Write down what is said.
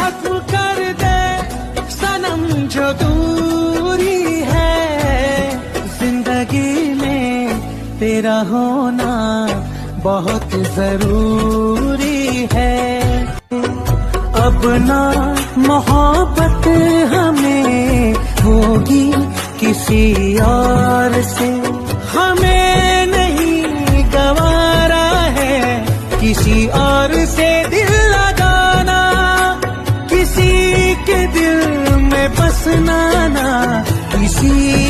खत्म कर दे सनम जो दूरी है। जिंदगी में तेरा होना बहुत जरूरी है। अब ना मोहब्बत हमें होगी किसी और से, हमें नहीं गवारा है किसी और से दिल लगाना। किसी के दिल में बसना ना किसी